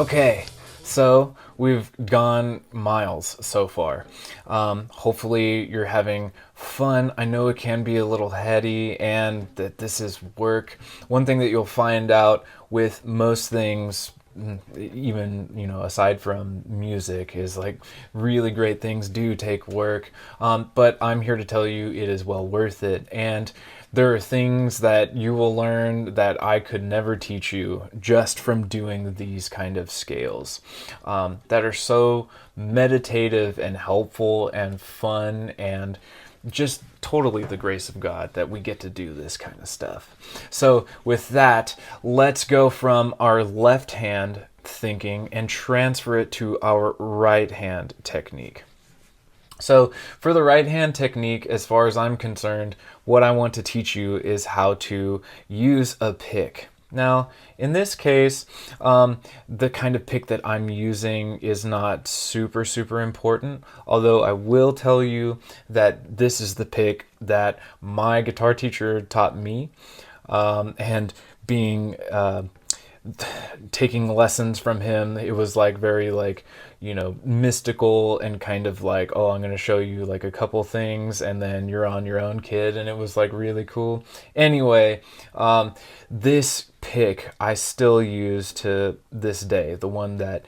Okay, so we've gone miles so far. Hopefully, you're having fun. I know it can be a little heady and that this is work. One thing that you'll find out with most things, even aside from music, is like really great things do take work. But I'm here to tell you it is well worth it. And there are things that you will learn that I could never teach you just from doing these kind of scales, that are so meditative and helpful and fun and just totally the grace of God that we get to do this kind of stuff. So with that, let's go from our left hand thinking and transfer it to our right hand technique. So for the right hand technique, as far as I'm concerned, what I want to teach you is how to use a pick. Now, in this case, the kind of pick that I'm using is not super important, although I will tell you that this is the pick that my guitar teacher taught me, and being taking lessons from him, it was like very mystical and kind of like, oh, I'm going to show you like a couple things and then you're on your own, kid. And it was like really cool. Anyway, this pick I still use to this day, the one that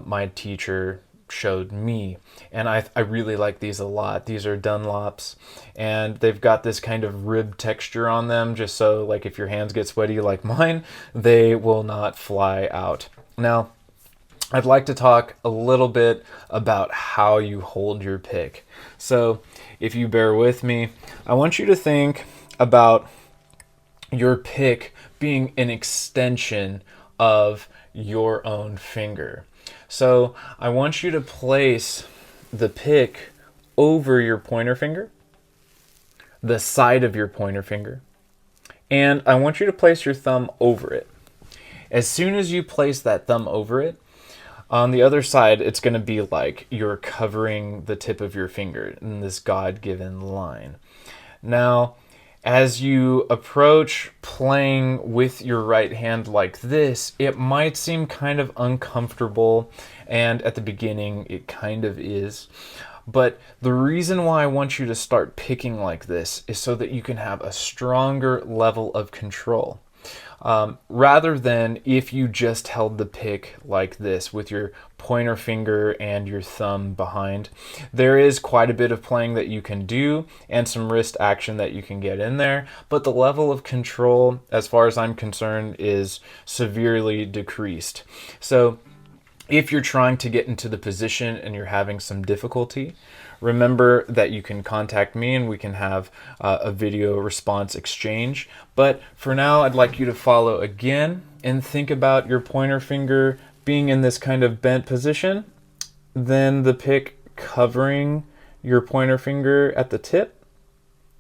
my teacher showed me, and I really like these a lot. These are Dunlops, and they've got this kind of rib texture on them, just so like if your hands get sweaty like mine, they will not fly out. Now, I'd like to talk a little bit about how you hold your pick. So if you bear with me, I want you to think about your pick being an extension of your own finger. So I want you to place the pick over your pointer finger, the side of your pointer finger, and I want you to place your thumb over it. As soon as you place that thumb over it, on the other side, it's going to be like you're covering the tip of your finger in this God-given line. Now, as you approach playing with your right hand like this, it might seem kind of uncomfortable, and at the beginning it kind of is. But the reason why I want you to start picking like this is so that you can have a stronger level of control. Rather than if you just held the pick like this with your pointer finger and your thumb behind. There is quite a bit of playing that you can do and some wrist action that you can get in there, but the level of control, as far as I'm concerned, is severely decreased. So if you're trying to get into the position and you're having some difficulty, remember that you can contact me and we can have a video response exchange. But for now, I'd like you to follow again and think about your pointer finger being in this kind of bent position, then the pick covering your pointer finger at the tip.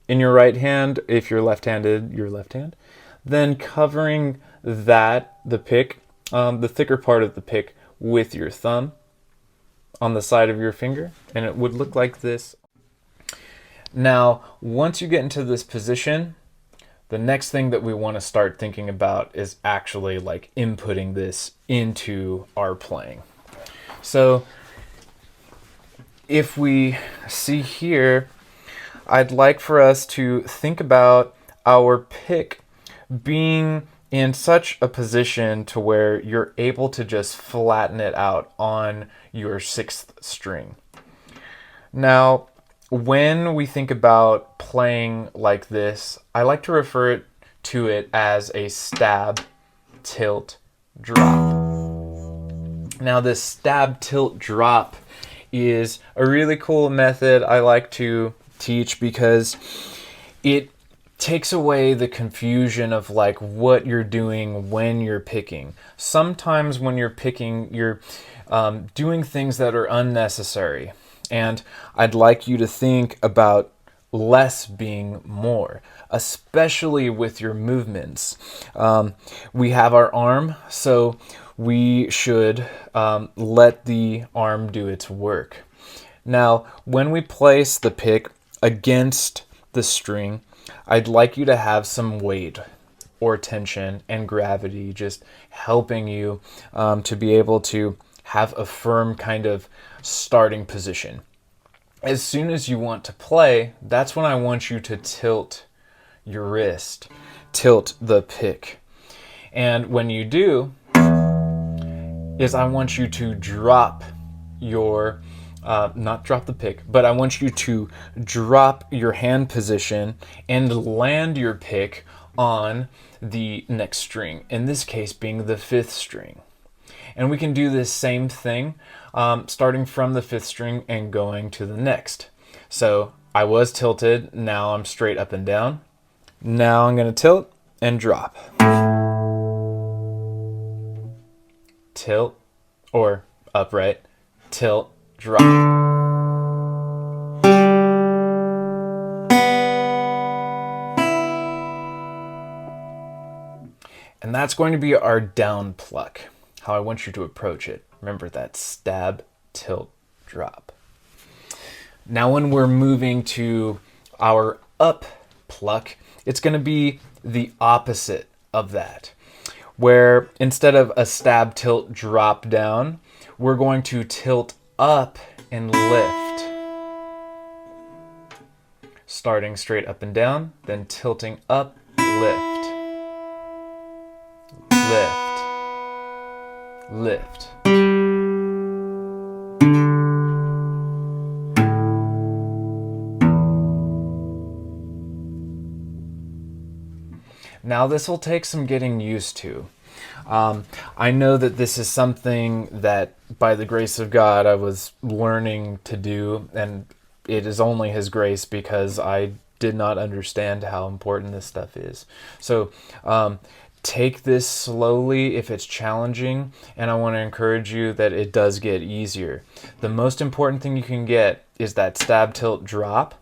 In your right hand, if you're left-handed, your left hand, then covering the pick, the thicker part of the pick, with your thumb on the side of your finger, and it would look like this. Now, once you get into this position, the next thing that we want to start thinking about is actually like inputting this into our playing. So if we see here, I'd like for us to think about our pick being in such a position to where you're able to just flatten it out on your sixth string. Now, when we think about playing like this, I like to refer to it as a stab, tilt, drop. Now, this stab, tilt, drop is a really cool method I like to teach because it takes away the confusion of like what you're doing when you're picking. Sometimes when you're picking, you're doing things that are unnecessary. And I'd like you to think about less being more, especially with your movements. We have our arm, so we should let the arm do its work. Now, when we place the pick against the string, I'd like you to have some weight or tension and gravity, just helping you to be able to have a firm kind of starting position. As soon as you want to play, that's when I want you to tilt your wrist, tilt the pick. And when you do, is I want you to drop your, not drop the pick, but I want you to drop your hand position and land your pick on the next string, in this case being the 5th string. And we can do this same thing, starting from the 5th string and going to the next. So I was tilted, now I'm straight up and down. Now I'm going to tilt and drop. Tilt, or upright, tilt, drop. And that's going to be our down pluck, how I want you to approach it. Remember that stab, tilt, drop. Now when we're moving to our up pluck, it's going to be the opposite of that, where instead of a stab, tilt, drop down, we're going to tilt up and lift. Starting straight up and down, then tilting up, lift, lift, lift. Now this will take some getting used to. I know that this is something that by the grace of God I was learning to do, and it is only His grace because I did not understand how important this stuff is. So take this slowly if it's challenging, and I want to encourage you that it does get easier. The most important thing you can get is that stab, tilt, drop,